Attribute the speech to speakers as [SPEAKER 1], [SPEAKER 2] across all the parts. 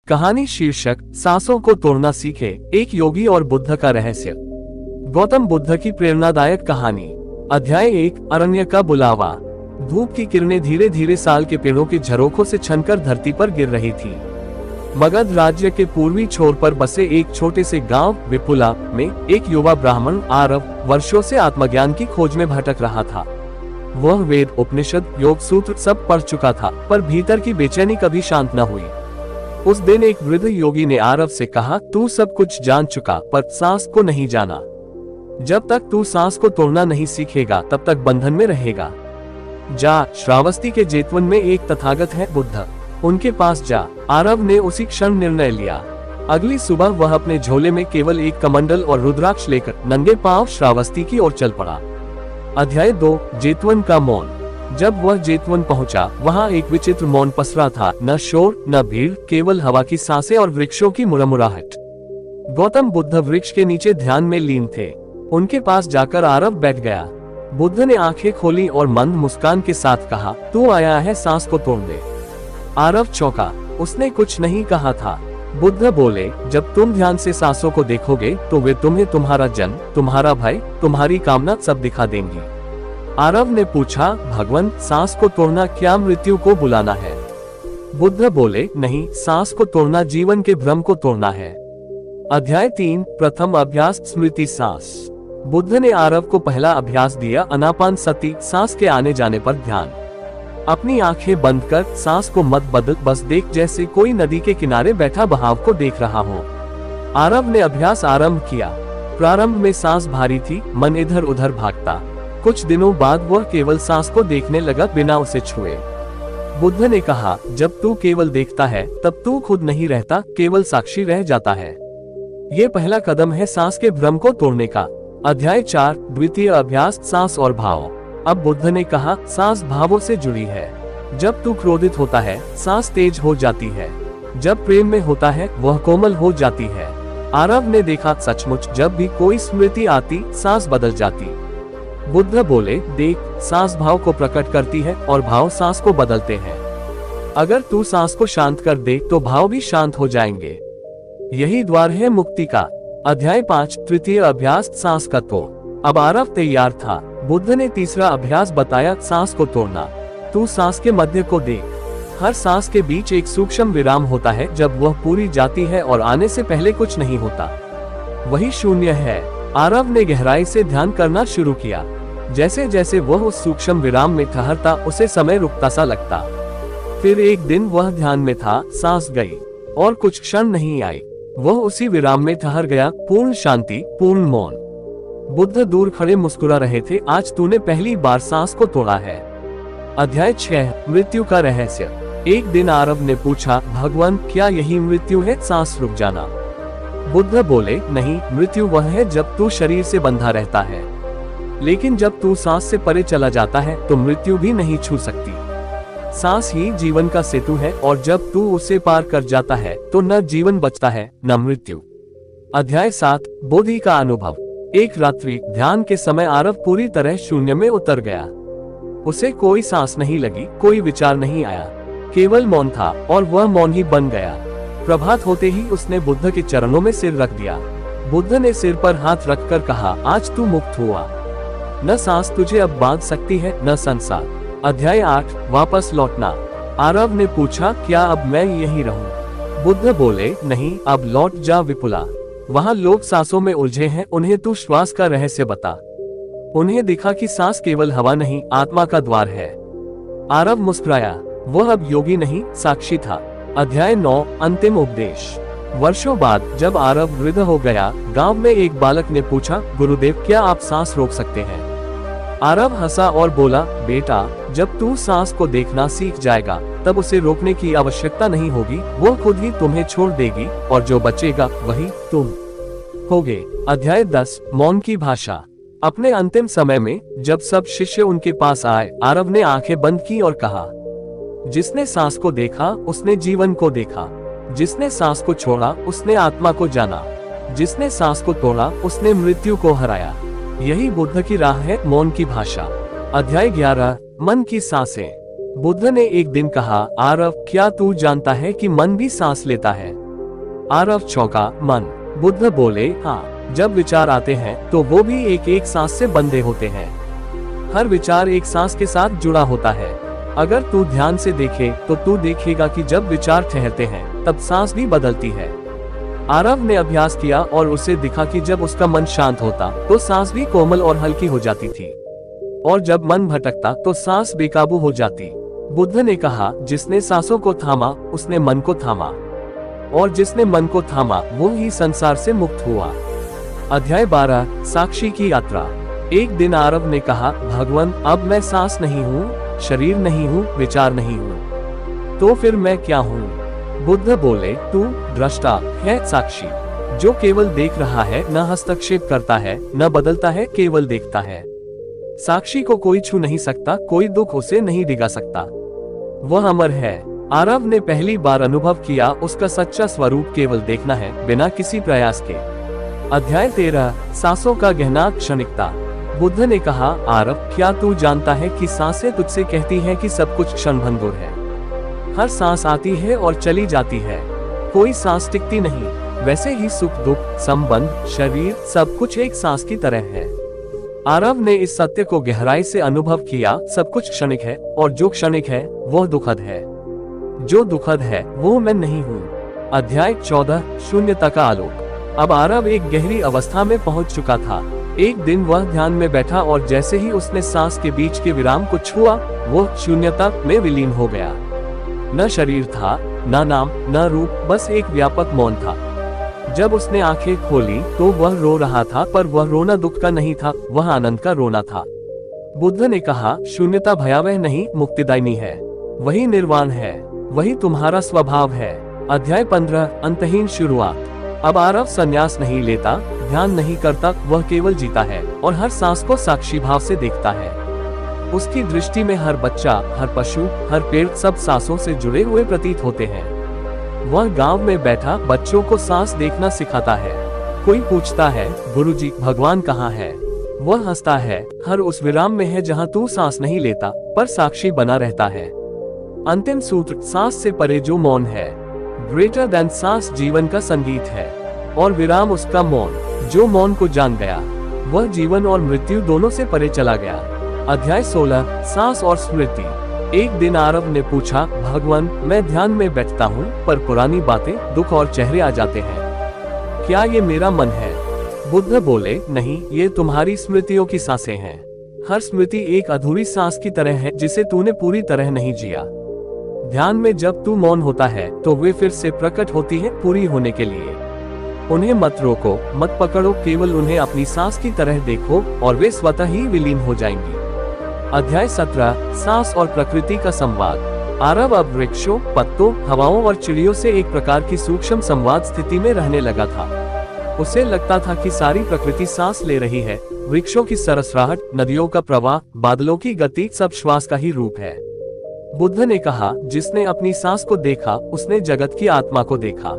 [SPEAKER 1] कहानी शीर्षक सांसों को तोड़ना सीखे, एक योगी और बुद्ध का रहस्य। गौतम बुद्ध की प्रेरणादायक कहानी। अध्याय 1, अरण्य का बुलावा। धूप की किरणें धीरे धीरे साल के पेड़ों के झरोखों से छनकर धरती पर गिर रही थी। मगध राज्य के पूर्वी छोर पर बसे एक छोटे से गांव विपुला में एक युवा ब्राह्मण आरव वर्षों से आत्मज्ञान की खोज में भटक रहा था। वह वेद, उपनिषद, योग सूत्र सब पढ़ चुका था, पर भीतर की बेचैनी कभी शांत न हुई। उस दिन एक वृद्ध योगी ने आरव से कहा, तू सब कुछ जान चुका पर सांस को नहीं जाना। जब तक तू सांस को तोड़ना नहीं सीखेगा तब तक बंधन में रहेगा। जा, श्रावस्ती के जेतवन में एक तथागत है बुद्ध, उनके पास जा। आरव ने उसी क्षण निर्णय लिया। अगली सुबह वह अपने झोले में केवल एक कमंडल और रुद्राक्ष लेकर नंगे पांव श्रावस्ती की ओर चल पड़ा। अध्याय 2, जेतवन का मौन। जब वह जेतवन पहुंचा, वहां एक विचित्र मौन पसरा था। न शोर न भीड़, केवल हवा की सांसें और वृक्षों की मुरमुराहट। गौतम बुद्ध वृक्ष के नीचे ध्यान में लीन थे। उनके पास जाकर आरव बैठ गया। बुद्ध ने आंखें खोली और मंद मुस्कान के साथ कहा, तू आया है सांस को तोड़ने। आरव चौंका, उसने कुछ नहीं कहा था। बुद्ध बोले, जब तुम ध्यान से सांसों को देखोगे तो वे तुम्हें तुम्हारा जन्म, तुम्हारा भय, तुम्हारी कामना सब दिखा देंगी। आरव ने पूछा, भगवान, सांस को तोड़ना क्या मृत्यु को बुलाना है? बुद्ध बोले, नहीं, सांस को तोड़ना जीवन के भ्रम को तोड़ना है। अध्याय 3, प्रथम अभ्यास, स्मृति सांस। बुद्ध ने आरव को पहला अभ्यास दिया, अनापान सती, सांस के आने जाने पर ध्यान। अपनी आंखें बंद कर सांस को मत बदल, बस देख जैसे कोई नदी के किनारे बैठा बहाव को देख रहा हो। आरव ने अभ्यास आरंभ किया। प्रारंभ में सांस भारी थी, मन इधर उधर भागता। कुछ दिनों बाद वह केवल सांस को देखने लगा, बिना उसे छुए। बुद्ध ने कहा, जब तू केवल देखता है तब तू खुद नहीं रहता, केवल साक्षी रह जाता है। ये पहला कदम है सांस के भ्रम को तोड़ने का। अध्याय 4, द्वितीय अभ्यास, सांस और भाव। अब बुद्ध ने कहा, सांस भावों से जुड़ी है। जब तू क्रोधित होता है, सांस तेज हो जाती है। जब प्रेम में होता है, वह कोमल हो जाती है। आरव ने देखा, सचमुच जब भी कोई स्मृति आती, सांस बदल जाती। बुद्ध बोले, देख, सांस भाव को प्रकट करती है और भाव सांस को बदलते हैं। अगर तू सांस को शांत कर दे तो भाव भी शांत हो जाएंगे। यही द्वार है मुक्ति का। अध्याय 5, तृतीय अभ्यास, सांस का तोड़। अब आरव तैयार था। बुद्ध ने तीसरा अभ्यास बताया, सांस को तोड़ना। तू सांस के मध्य को देख। हर सांस के बीच एक सूक्ष्म विराम होता है, जब वह पूरी जाती है और आने से पहले कुछ नहीं होता। वही शून्य है। आरव ने गहराई से ध्यान करना शुरू किया। जैसे जैसे वह उस सूक्ष्म विराम में ठहरता, उसे समय रुकता सा लगता। फिर एक दिन वह ध्यान में था, सांस गई और कुछ क्षण नहीं आई। वह उसी विराम में ठहर गया, पूर्ण शांति, पूर्ण मौन। बुद्ध दूर खड़े मुस्कुरा रहे थे, आज तूने पहली बार सांस को तोड़ा है। अध्याय 6, मृत्यु का रहस्य। एक दिन आरव ने पूछा, भगवान, क्या यही मृत्यु है, सांस रुक जाना? बुद्ध बोले, नहीं, मृत्यु वह है जब तू शरीर से बंधा रहता है। लेकिन जब तू सांस से परे चला जाता है तो मृत्यु भी नहीं छू सकती। सांस ही जीवन का सेतु है और जब तू उसे पार कर जाता है तो न जीवन बचता है न मृत्यु। अध्याय 7, बोधि का अनुभव। एक रात्रि ध्यान के समय आरव पूरी तरह शून्य में उतर गया। उसे कोई सांस नहीं लगी, कोई विचार नहीं आया, केवल मौन था और वह मौन ही बन गया। प्रभात होते ही उसने बुद्ध के चरणों में सिर रख दिया। बुद्ध ने सिर पर हाथ रखकर कहा, आज तू मुक्त हुआ। न सांस तुझे अब बांध सकती है, न संसार। अध्याय 8, वापस लौटना। आरव ने पूछा, क्या अब मैं यहीं रहूं? बुद्ध बोले, नहीं, अब लौट जा विपुला। वहां लोग सांसों में उलझे हैं, उन्हें तू श्वास का रहस्य बता। उन्हें दिखा कि सांस केवल हवा नहीं, आत्मा का द्वार है। आरव मुस्कुराया। वह अब योगी नहीं, साक्षी था। अध्याय 9, अंतिम उपदेश। वर्षों बाद जब आरव वृद्ध हो गया, गांव में एक बालक ने पूछा, गुरुदेव, क्या आप सांस रोक सकते हैं? आरव हंसा और बोला, बेटा, जब तू सांस को देखना सीख जाएगा तब उसे रोकने की आवश्यकता नहीं होगी, वो खुद ही तुम्हें छोड़ देगी और जो बचेगा वही तुम होगे। अध्याय 10, मौन की भाषा। अपने अंतिम समय में जब सब शिष्य उनके पास आए, आरव ने आंखें बंद की और कहा, जिसने सांस को देखा उसने जीवन को देखा। जिसने सांस को छोड़ा उसने आत्मा को जाना। जिसने सांस को तोड़ा उसने मृत्यु को हराया। यही बुद्ध की राह है, मौन की भाषा। अध्याय 11, मन की सांसें। बुद्ध ने एक दिन कहा, आरव, क्या तू जानता है कि मन भी सांस लेता है? आरव चौंका, मन? बुद्ध बोले, हाँ, जब विचार आते हैं तो वो भी एक एक सांस से बंधे होते हैं। हर विचार एक सांस के साथ जुड़ा होता है। अगर तू ध्यान से देखे तो तू देखेगा कि जब विचार ठहरते हैं तब सांस भी बदलती है। आरव ने अभ्यास किया और उसे दिखा कि जब उसका मन शांत होता तो सांस भी कोमल और हल्की हो जाती थी, और जब मन भटकता तो सांस बेकाबू हो जाती। बुद्ध ने कहा, जिसने सांसों को थामा उसने मन को थामा, और जिसने मन को थामा वो ही संसार से मुक्त हुआ। अध्याय 12, साक्षी की यात्रा। एक दिन आरव ने कहा, भगवान, अब मैं सांस नहीं हूँ, शरीर नहीं हूँ, विचार नहीं हूँ, तो फिर मैं क्या हूँ? बुद्ध बोले, तू दृष्टा है, साक्षी, जो केवल देख रहा है, न हस्तक्षेप करता है, न बदलता है, केवल देखता है। साक्षी को कोई छू नहीं सकता, कोई दुख उसे नहीं डिगा सकता, वह अमर है। आरव ने पहली बार अनुभव किया, उसका सच्चा स्वरूप केवल देखना है, बिना किसी प्रयास के। अध्याय 13, सांसों का गहना, क्षणिकता। बुद्ध ने कहा, आरव, क्या तू जानता है कि सांसें तुझसे कहती हैं कि सब कुछ क्षणभंगुर है? हर सांस आती है और चली जाती है, कोई सांस टिकती नहीं। वैसे ही सुख दुख, संबंध, शरीर, सब कुछ एक सांस की तरह है। आरव ने इस सत्य को गहराई से अनुभव किया, सब कुछ क्षणिक है, और जो क्षणिक है वह दुखद है, जो दुखद है वो मैं नहीं हूँ। अध्याय 14, शून्यता का आलोक। अब आरव एक गहरी अवस्था में पहुंच चुका था। एक दिन वह ध्यान में बैठा और जैसे ही उसने सांस के बीच के विराम को छुआ, वो शून्यता में विलीन हो गया। न शरीर था, न नाम, न रूप, बस एक व्यापक मौन था। जब उसने आंखें खोली तो वह रो रहा था, पर वह रोना दुख का नहीं था, वह आनंद का रोना था। बुद्ध ने कहा, शून्यता भयावह नहीं, मुक्तिदायिनी है, वही निर्वाण है, वही तुम्हारा स्वभाव है। अध्याय 15, अंतहीन शुरुआत। अब आरव संन्यास नहीं लेता, ध्यान नहीं करता, वह केवल जीता है और हर सांस को साक्षी भाव से देखता है। उसकी दृष्टि में हर बच्चा, हर पशु, हर पेड़, सब सांसों से जुड़े हुए प्रतीत होते हैं। वह गांव में बैठा बच्चों को सांस देखना सिखाता है। कोई पूछता है, गुरुजी, भगवान कहाँ है? वह हंसता है, हर उस विराम में है जहाँ तू सांस नहीं लेता पर साक्षी बना रहता है। अंतिम सूत्र, सांस से परे जो मौन है। ग्रेटर देन सांस जीवन का संगीत है, और विराम उसका मौन। जो मौन को जान गया वह जीवन और मृत्यु दोनों से परे चला गया। अध्याय 16, सांस और स्मृति। एक दिन आरव ने पूछा, भगवान, मैं ध्यान में बैठता हूँ पर पुरानी बातें, दुख और चेहरे आ जाते हैं, क्या ये मेरा मन है? बुद्ध बोले, नहीं, ये तुम्हारी स्मृतियों की सांसें हैं। हर स्मृति एक अधूरी सांस की तरह है जिसे तूने पूरी तरह नहीं जिया। ध्यान में जब तू मौन होता है तो वे फिर से प्रकट होती हैं, पूरी होने के लिए। उन्हें मत रोको, मत पकड़ो, केवल उन्हें अपनी सांस की तरह देखो और वे स्वतः ही विलीन हो जाएंगी। अध्याय 17, सांस और प्रकृति का संवाद। आरव अब वृक्षों, पत्तों, हवाओं और चिड़ियों से एक प्रकार की सूक्ष्म संवाद स्थिति में रहने लगा था। उसे लगता था कि सारी प्रकृति सांस ले रही है। वृक्षों की सरसराहट, नदियों का प्रवाह, बादलों की गति, सब श्वास का ही रूप है। बुद्ध ने कहा, जिसने अपनी सांस को देखा उसने जगत की आत्मा को देखा।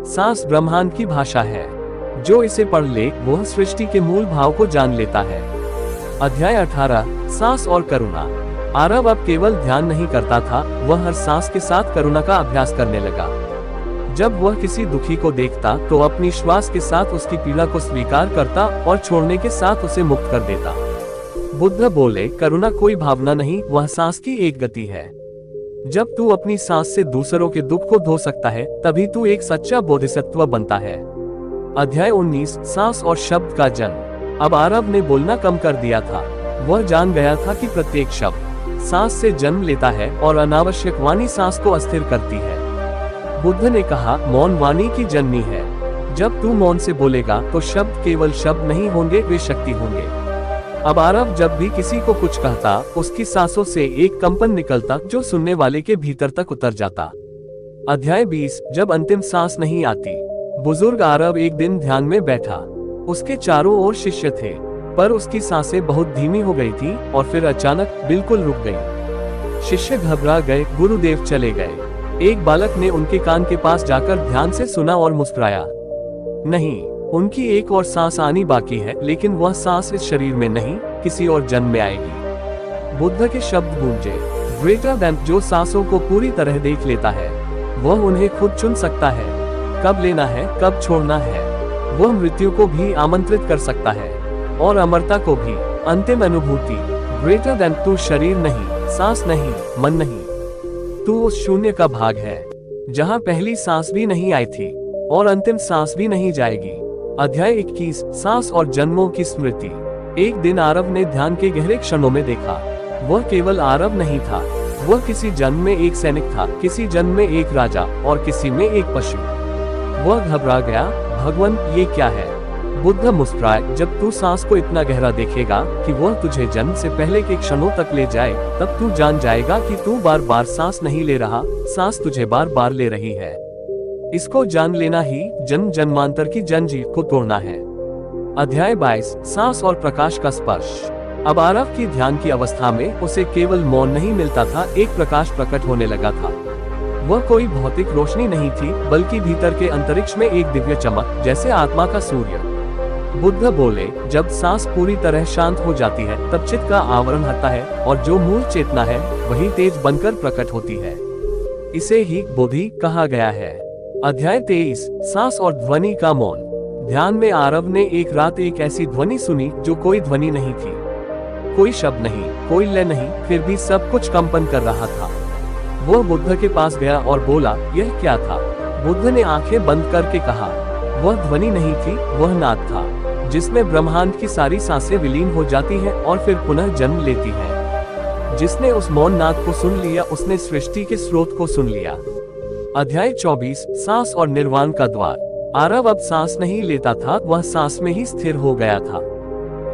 [SPEAKER 1] सांस ब्रह्मांड की भाषा है, जो इसे पढ़ ले वह सृष्टि के मूल भाव को जान लेता है। अध्याय 18, सांस और करुणा। आरव अब केवल ध्यान नहीं करता था, वह हर सांस के साथ करुणा का अभ्यास करने लगा। जब वह किसी दुखी को देखता तो अपनी श्वास के साथ उसकी पीड़ा को स्वीकार करता और छोड़ने के साथ उसे मुक्त कर देता। बुद्ध बोले, करुणा कोई भावना नहीं, वह सांस की एक गति है। जब तू अपनी सांस से दूसरों के दुख को धो सकता है तभी तू एक सच्चा बोधिसत्व बनता है। अध्याय 19, सांस और शब्द का जन्म। अब आरव ने बोलना कम कर दिया था। वह जान गया था कि प्रत्येक शब्द सांस से जन्म लेता है और अनावश्यक वाणी सांस को अस्थिर करती है। बुद्ध ने कहा, मौन वाणी की जननी है। जब तू मौन से बोलेगा तो शब्द केवल शब्द नहीं होंगे, वे शक्ति होंगे। अब आरव जब भी किसी को कुछ कहता उसकी सांसों से एक कंपन निकलता जो सुनने वाले के भीतर तक उतर जाता। अध्याय 20, जब अंतिम सांस नहीं आती। बुजुर्ग आरव एक दिन ध्यान में बैठा। उसके चारों ओर शिष्य थे, पर उसकी सांसें बहुत धीमी हो गई थी और फिर अचानक बिल्कुल रुक गई। शिष्य घबरा गए, गुरुदेव चले गए। एक बालक ने उनके कान के पास जाकर ध्यान से सुना और मुस्कुराया। नहीं, उनकी एक और सांस आनी बाकी है, लेकिन वह सांस इस शरीर में नहीं, किसी और जन्म में आएगी। बुद्ध के शब्द गूंजे, ग्रेटर देन, जो सांसों को पूरी तरह देख लेता है, वह उन्हें खुद चुन सकता है, कब लेना है कब छोड़ना है। वह मृत्यु को भी आमंत्रित कर सकता है और अमरता को भी। अंतिम अनुभूति। ग्रेटर देन, तू शरीर नहीं, सांस नहीं, मन नहीं, तू उस शून्य का भाग है जहां पहली सांस भी नहीं आई थी और अंतिम सांस भी नहीं जाएगी। अध्याय 21, सांस और जन्मों की स्मृति। एक दिन आरव ने ध्यान के गहरे क्षणों में देखा, वह केवल आरव नहीं था, वह किसी जन्म में एक सैनिक था, किसी जन्म में एक राजा और किसी में एक पशु। वह घबरा गया, भगवान ये क्या है? बुद्ध मुस्कुराए, जब तू सांस को इतना गहरा देखेगा कि वह तुझे जन्म से पहले के क्षणों तक ले जाए, तब तू जान जाएगा कि तू बार बार सांस नहीं ले रहा, सांस तुझे बार बार ले रही है। इसको जान लेना ही जन्म जन्मांतर की जंजीर को तोड़ना है। अध्याय 22, सांस और प्रकाश का स्पर्श। अब आरव की ध्यान की अवस्था में उसे केवल मौन नहीं मिलता था, एक प्रकाश प्रकट होने लगा था। वह कोई भौतिक रोशनी नहीं थी, बल्कि भीतर के अंतरिक्ष में एक दिव्य चमक, जैसे आत्मा का सूर्य। बुद्ध बोले, जब सांस पूरी तरह शांत हो जाती है, तब चित्त का आवरण हटता है और जो मूल चेतना है वही तेज बनकर प्रकट होती है। इसे ही बोधि कहा गया है। अध्याय 23, सांस और ध्वनि का मौन। ध्यान में आरव ने एक रात एक ऐसी ध्वनि सुनी जो कोई ध्वनि नहीं थी, कोई शब्द नहीं, कोई लय नहीं, फिर भी सब कुछ कंपन कर रहा था। वह बुद्ध के पास गया और बोला, यह क्या था? बुद्ध ने आंखें बंद करके कहा, वह ध्वनि नहीं थी, वह नाद था, जिसमें ब्रह्मांड की सारी सांसें विलीन हो जाती हैं और फिर पुनः जन्म लेती हैं। जिसने उस मौन नाद को सुन लिया, उसने सृष्टि के स्रोत को सुन लिया। अध्याय 24, सांस और निर्वाण का द्वार। आरव अब सांस नहीं लेता था, वह सांस में ही स्थिर हो गया था।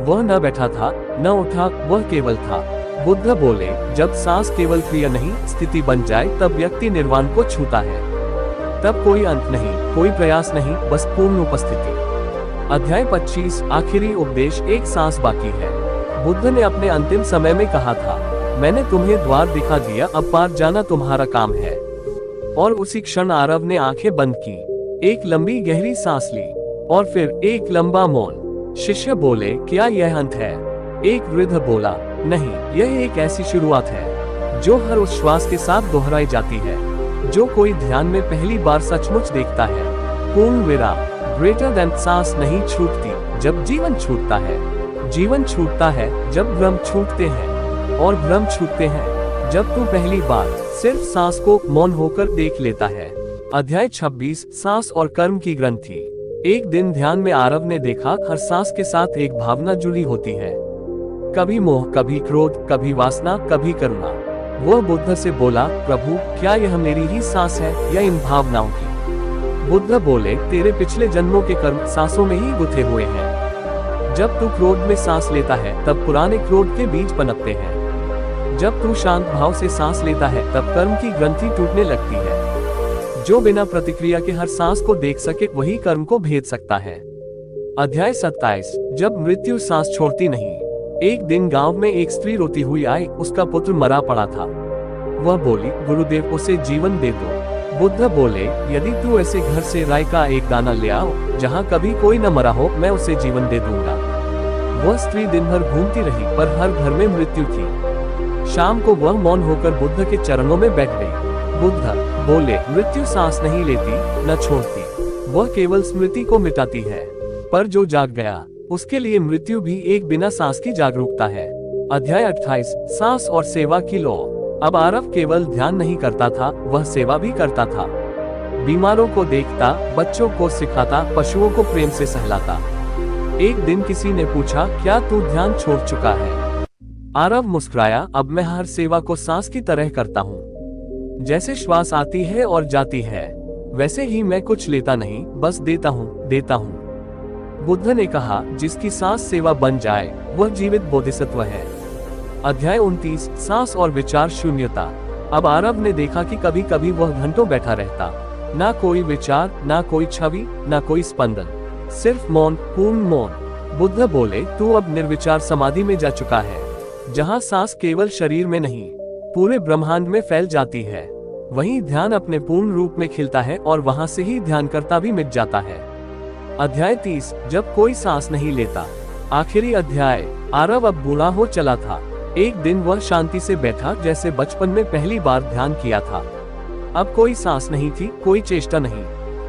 [SPEAKER 1] वह न बैठा था, न उठा, वह केवल था। बुद्ध बोले, जब सांस केवल क्रिया नहीं, स्थिति बन जाए, तब व्यक्ति निर्वाण को छूता है। तब कोई अंत नहीं, कोई प्रयास नहीं, बस पूर्ण उपस्थिति। अध्याय 25, आखिरी उपदेश, एक सांस बाकी है। बुद्ध ने अपने अंतिम समय में कहा था, मैंने तुम्हें द्वार दिखा दिया, अब पार जाना तुम्हारा काम है। और उसी क्षण आरव ने आंखें बंद की, एक लंबी गहरी सांस ली और फिर एक लंबा मौन। शिष्य बोले, क्या यह अंत है? एक वृद्ध बोला, नहीं, यह एक ऐसी शुरुआत है जो हर उस श्वास के साथ दोहराई जाती है जो कोई ध्यान में पहली बार सचमुच देखता है। पूर्ण विराम। ग्रेटर देन, सांस नहीं छूटती जब जीवन छूटता है। जीवन छूटता है जब भ्रम छूटते हैं और भ्रम छूटते हैं जब तू पहली बार सिर्फ सांस को मौन होकर देख लेता है। अध्याय 26, सांस और कर्म की ग्रंथि। एक दिन ध्यान में आरव ने देखा, हर सांस के साथ एक भावना जुड़ी होती है, कभी मोह, कभी क्रोध, कभी वासना, कभी करुणा। वह बुद्ध से बोला, प्रभु, क्या यह मेरी ही सांस है या इन भावनाओं की? बुद्ध बोले, तेरे पिछले जन्मों के कर्म सांसों में ही गुथे हुए हैं। जब तू क्रोध में सांस लेता है, तब पुराने क्रोध के बीज पनपते हैं। जब तू शांत भाव से सांस लेता है, तब कर्म की ग्रंथि टूटने लगती है। जो बिना प्रतिक्रिया के हर सांस को देख सके, वही कर्म को भेद सकता है। अध्याय 27, जब मृत्यु सांस छोड़ती नहीं। एक दिन गांव में एक स्त्री रोती हुई आई, उसका पुत्र मरा पड़ा था। वह बोली, गुरुदेव, उसे जीवन दे दो। बुद्ध बोले, यदि तू ऐसे घर से राई का एक दाना ले आओ जहां कभी कोई न मरा हो, मैं उसे जीवन दे दूंगा। वह स्त्री दिन भर घूमती रही, पर हर घर में मृत्यु थी। शाम को वह मौन होकर बुद्ध के चरणों में बैठ गई। बुद्ध बोले, मृत्यु सांस नहीं लेती, न छोड़ती, वह केवल स्मृति को मिटाती है। पर जो जाग गया, उसके लिए मृत्यु भी एक बिना सांस की जागरूकता है। अध्याय 28, सांस और सेवा की लौ। अब आरव केवल ध्यान नहीं करता था, वह सेवा भी करता था। बीमारों को देखता, बच्चों को सिखाता, पशुओं को प्रेम से सहलाता। एक दिन किसी ने पूछा, क्या तू ध्यान छोड़ चुका है? आरव मुस्कुराया, अब मैं हर सेवा को सांस की तरह करता हूँ। जैसे श्वास आती है और जाती है, वैसे ही मैं कुछ लेता नहीं, बस देता हूँ, देता हूँ। बुद्ध ने कहा, जिसकी सांस सेवा बन जाए, वह जीवित बोधिसत्व है। अध्याय 29, सांस और विचार शून्यता। अब आरव ने देखा कि कभी कभी वह घंटों बैठा रहता, ना कोई विचार, ना कोई छवि, ना कोई स्पंदन, सिर्फ मौन, पूर्ण मौन। बुद्ध बोले, तू अब निर्विचार समाधि में जा चुका है, जहाँ सांस केवल शरीर में नहीं, पूरे ब्रह्मांड में फैल जाती है। वहीं ध्यान अपने पूर्ण रूप में खिलता है और वहां से ही ध्यानकर्ता भी मिट जाता है। अध्याय 30, जब कोई सांस नहीं लेता। आखिरी अध्याय। आरव अब बूढ़ा हो चला था, एक दिन वह शांति से बैठा जैसे बचपन में पहली बार ध्यान किया था। अब कोई सांस नहीं थी, कोई चेष्टा नहीं,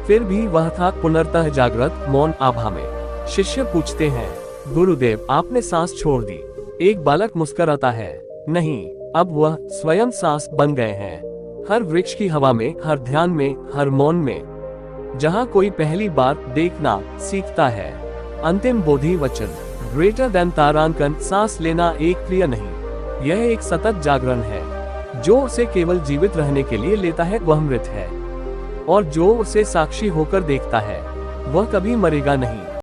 [SPEAKER 1] फिर भी वह था पुनर्तः जागृत, मौन आभा में। शिष्य पूछते हैं, गुरुदेव आपने सांस छोड़ दी। एक बालक मुस्कुराता है, नहीं, अब वह स्वयं सांस बन गए हैं। हर वृक्ष की हवा में, हर ध्यान में, हर मौन में, जहाँ कोई पहली बार देखना सीखता है। अंतिम बोधि वचन, ग्रेटर देन तारांकन। सांस लेना एक क्रिया नहीं, यह एक सतत जागरण है। जो उसे केवल जीवित रहने के लिए लेता है वह मृत है, और जो उसे साक्षी होकर देखता है वह कभी मरेगा नहीं।